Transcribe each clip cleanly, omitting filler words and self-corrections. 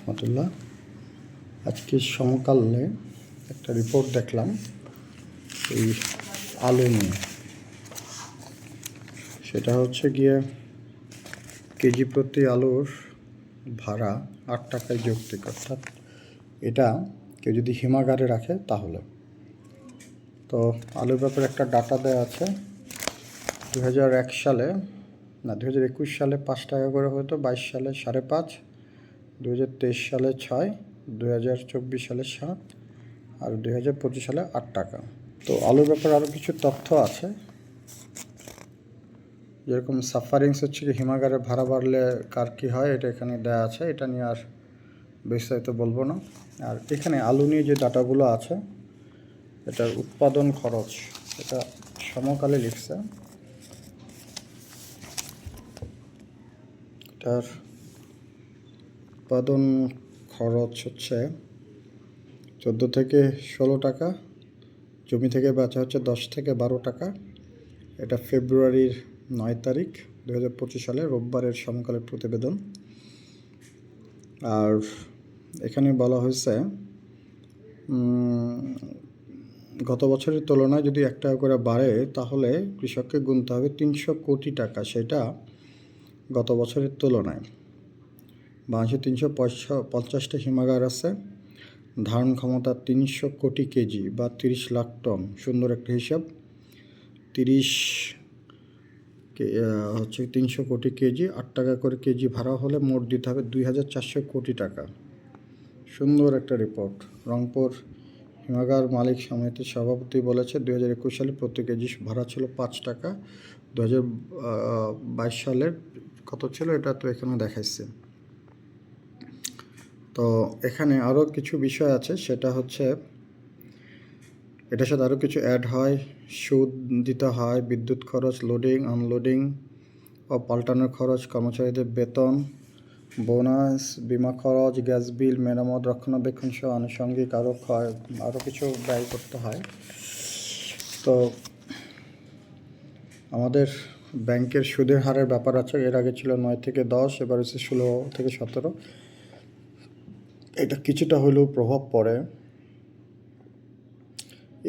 রহমতুল্লাহ। আজকে সমকালে একটা রিপোর্ট দেখলাম এই আলু নিয়ে। সেটা হচ্ছে গিয়ে কেজি প্রতি আলুর ভাড়া 8 টাকায় যৌক্তিক, অর্থাৎ এটা কেউ যদি হিমাগারে রাখে তাহলে। তো আলুর ব্যাপারে একটা ডাটা দেওয়া আছে। 2001 সালে 2021 সালে 5 টাকা করে হতো, 22 সালে 5.5, 2023 সালে 6, 2024 সালে 7 আর 2025 সালে 8 টাকা। তো আলুর ব্যাপারে আরও কিছু তথ্য আছে, যেরকম সাফারিংস হচ্ছে কি হিমাগারে ভাড়া বাড়লে কার কী হয় এটা এখানে দেওয়া আছে। এটা নিয়ে আর বিস্তারিত বলবো না। আর এখানে আলু নিয়ে যে ডাটাগুলো আছে, এটার উৎপাদন খরচ এটা সমকালে লিখছে। এটার উৎপাদন খরচ হচ্ছে 14 থেকে 16 টাকা, জমি থেকে বেচা হচ্ছে 10 থেকে 12 টাকা। এটা ফেব্রুয়ারির 9 তারিখ 2025 সালে রোববারের সমকালের প্রতিবেদন। আর এখানে বলা হয়েছে গত বছরের তুলনায় যদি 1 টাকা করে বাড়ে তাহলে কৃষককে গুনতে হবে 300 কোটি টাকা। সেটা গত বছরের তুলনায়। বাংলাদেশে 350টা হিমাগার আছে, ধারণ ক্ষমতা 300 কোটি কেজি বা 30 লাখ টন। সুন্দর একটা হিসাব। 300 কোটি কেজি, 8 টাকা করে কেজি ভাড়া হলে মোট দিতে হবে 2400 কোটি টাকা। সুন্দর একটা রিপোর্ট। রংপুর হিমাগার মালিক সমিতির সভাপতি বলেছে 2021 সালে প্রতি কেজি ভাড়া ছিল 5 টাকা। 2022 সালের কত ছিল এটা তো এখানে দেখাইছে। তো এখানে আরও কিছু বিষয় আছে, সেটা হচ্ছে এটার সাথে আরও কিছু অ্যাড হয়। সুদ দিতে হয়, বিদ্যুৎ খরচ, লোডিং আনলোডিং ও পাল্টানোর খরচ, কর্মচারীদের বেতন, বোনাস, বিমা খরচ, গ্যাস বিল, মেরামত, রক্ষণাবেক্ষণ সহ আনুষঙ্গিক আরও কিছু ব্যয় করতে হয়। তো আমাদের ব্যাংকের সুদের হারের ব্যাপার আছে। এর আগে ছিল 9 থেকে 10, এবার হচ্ছে 16 থেকে 17। এটা কিছুটা হলেও প্রভাব পড়ে।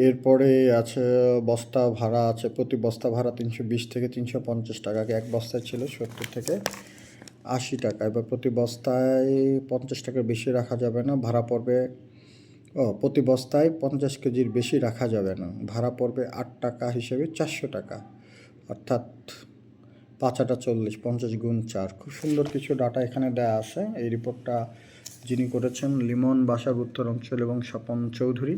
এরপরে আছে বস্তা ভাড়া আছে। প্রতি বস্তা ভাড়া 320 থেকে 350 টাকা। আগে এক বস্তায় ছিল 70 থেকে 80 টাকা। এবার প্রতি বস্তায় 50 টাকার বেশি রাখা যাবে না, ভাড়া পড়বে প্রতি বস্তায় 50 কেজির বেশি রাখা যাবে না, ভাড়া পড়বে 8 টাকা হিসেবে 400 টাকা, অর্থাৎ 5 × 40, 50 × 4। খুব সুন্দর কিছু ডাটা এখানে দেয়া আছে। এই রিপোর্টটা যিনি করেছেন লিমন বাসার উত্তর অঞ্চল এবং স্বপন চৌধুরী,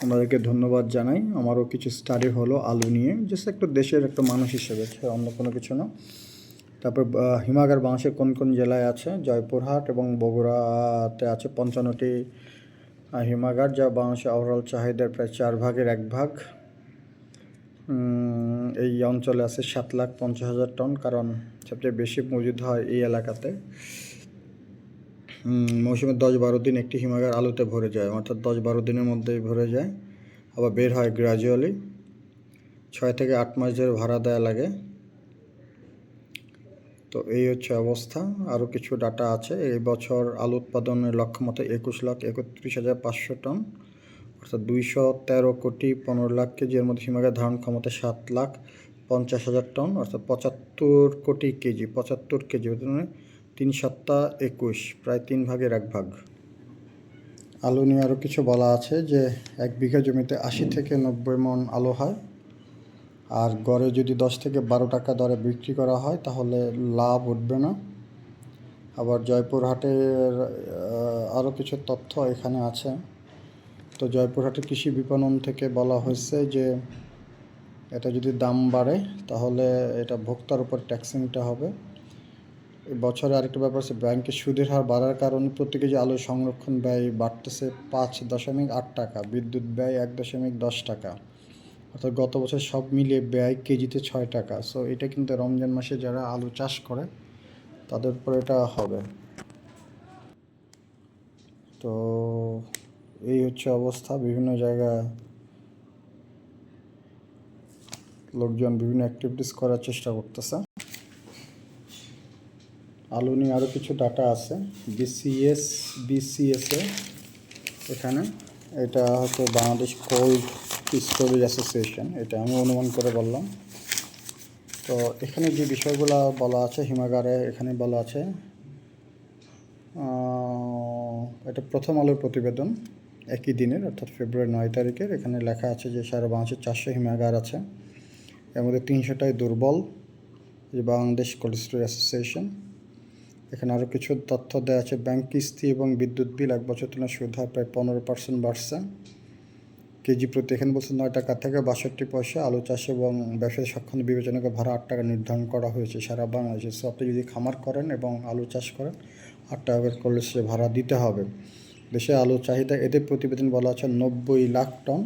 ওনাদেরকে ধন্যবাদ জানাই। আমারও কিছু স্টাডি হলো আলু নিয়ে, জাস্ট একটা দেশের একটা মানুষ হিসেবে, অন্য কোনো কিছু না। তারপর হিমাগার বাংলাদেশের কোন কোন জেলায় আছে? জয়পুরহাট এবং বগুড়াতে আছে 55টি হিমাগার, যা বাংলাদেশের ওভারঅল চাহিদার প্রায় 4 ভাগের 1 ভাগ। এই অঞ্চলে আছে 7,50,000 টন, কারণ সবচেয়ে বেশি মজুদ হয় এই এলাকাতে। মৌসুমে 10-12 দিন একটি হিমাগার আলুতে ভরে যায়, অর্থাৎ 10-12 দিনের মধ্যেই ভরে যায়, আবার বের হয় গ্র্যাজুয়ালি। 6 থেকে 8 মাস ধরে ভাড়া দেওয়া লাগে। তো এই হচ্ছে অবস্থা। আরও কিছু ডাটা আছে। এই বছর আলু উৎপাদনের লক্ষ্যমাত্রা 21,31,500 টন, অর্থাৎ 213 কোটি 15 লাখ কেজি। এর মধ্যে হিমাগার ধারণ ক্ষমতা 7,50,000 টন, অর্থাৎ 75 কোটি কেজি, 75 কেজি, মানে 3 × 7 = 21, প্রায় 3 ভাগের 1 ভাগ। আলু নিয়ে আরও কিছু বলা আছে যে 1 বিঘা জমিতে 80 থেকে 90 মণ আলু হয়, আর গড়ে যদি 10 থেকে 12 টাকা দরে বিক্রি করা হয় তাহলে লাভ উঠবে না। আবার জয়পুরহাটের আরও কিছু তথ্য এখানে আছে। তো জয়পুরহাটের কৃষি বিপণন থেকে বলা হয়েছে যে এটা যদি দাম বাড়ে তাহলে এটা ভোক্তার উপর ট্যাক্স নিতে হবে। বছরে আরেকটা ব্যাপার আছে, ব্যাংকের সুদের হার বাড়ার কারণে প্রতি কেজি আলু সংরক্ষণ ব্যয় বাড়তেছে 5.8 টাকা, বিদ্যুৎ ব্যয় 1.10 টাকা, অর্থাৎ গত বছর সব মিলিয়ে ব্যয় কেজিতে 6 টাকা। সো এটা কিন্তু রমজান মাসে যারা আলু চাষ করে তাদের উপর এটা হবে। তো এই হচ্ছে অবস্থা। বিভিন্ন জায়গায় লোকজন বিভিন্ন অ্যাক্টিভিটিস করার চেষ্টা করতেছে। আলু নিয়ে আরও কিছু ডাটা আছে। বিসিএসএ এখানে, এটা হয়তো বাংলাদেশ কোল্ড স্টোরেজ অ্যাসোসিয়েশন, এটা আমি অনুমান করে বললাম। তো এখানে যে বিষয়গুলো বলা আছে হিমাগারে, এখানে বলা আছে এটা প্রথম আলোর প্রতিবেদন একই দিনের, অর্থাৎ ফেব্রুয়ারি 9 তারিখের। এখানে লেখা আছে যে সারা বাংলাদেশে 400 হিমাগার আছে, এর মধ্যে 300টাই দুর্বল, যে বাংলাদেশ কোল্ড স্টোরেজ অ্যাসোসিয়েশন। এখানে আরও কিছু তথ্য দেওয়া আছে। ব্যাংক কিস্তি এবং বিদ্যুৎ বিল 1 বছর তুলনায় সুদ হার প্রায় 15% বাড়ছে। কেজি প্রতি এখানে বলছে 9 টাকা থেকে 62 পয়সা। আলু চাষ এবং ব্যবসায়ী স্বাচ্ছন্দ্য বিবেচনা করে ভাড়া 8 টাকা নির্ধারণ করা হয়েছে সারা বাংলাদেশে। সো আপনি যদি খামার করেন এবং আলু চাষ করেন, 8 টাকা করে করলে সে ভাড়া দিতে হবে। দেশে আলুর চাহিদা, এদের প্রতিবেদন বলা আছে 90 লাখ টন,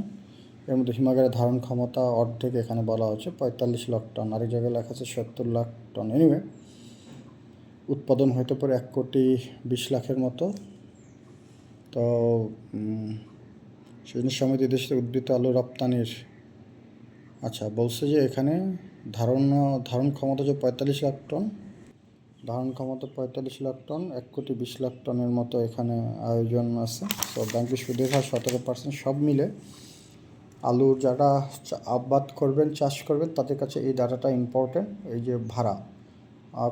এর মধ্যে হিমাগারের ধারণ ক্ষমতা অর্ধেক, এখানে বলা হচ্ছে 45 লাখ টন, আরেক জায়গায় লেখা আছে 70 লাখ টন। এনিওয়ে, উৎপাদন হতে পারে 1,20,00,000 মতো। তো সেজন্য সমিতি দেশে উদ্বৃত্ত আলু রপ্তানির বলছে যে এখানে ধারণ ক্ষমতা যে 45 লাখ টন, ধারণ ক্ষমতা 45 লাখ টন, 1,20,00,000 টনের মতো এখানে আয়োজন আছে। তো ব্যাংকের সুদের হার 17%। সব মিলে আলু যারা আবাদ করবেন, চাষ করবেন, তাদের কাছে এই ডাটাটা ইম্পর্টেন্ট। এই যে ভাড়া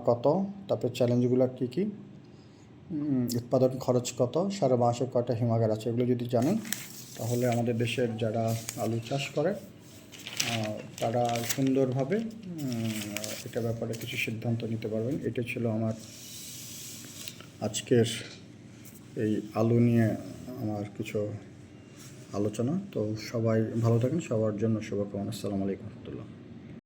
কত, তারপরে চ্যালেঞ্জগুলো কী কী, উৎপাদন খরচ কত, সারা মাসে কয়টা হিমাগার আছে, এগুলো যদি জানেন তাহলে আমাদের দেশের যারা আলু চাষ করে তারা সুন্দরভাবে এটা ব্যাপারে কিছু সিদ্ধান্ত নিতে পারবেন। এটা ছিল আমার আজকের এই আলু নিয়ে আমার কিছু আলোচনা। তো সবাই ভালো থাকেন, সবার জন্য শুভকামনা। আসসালামু আলাইকুম রহমতুল্লাহ।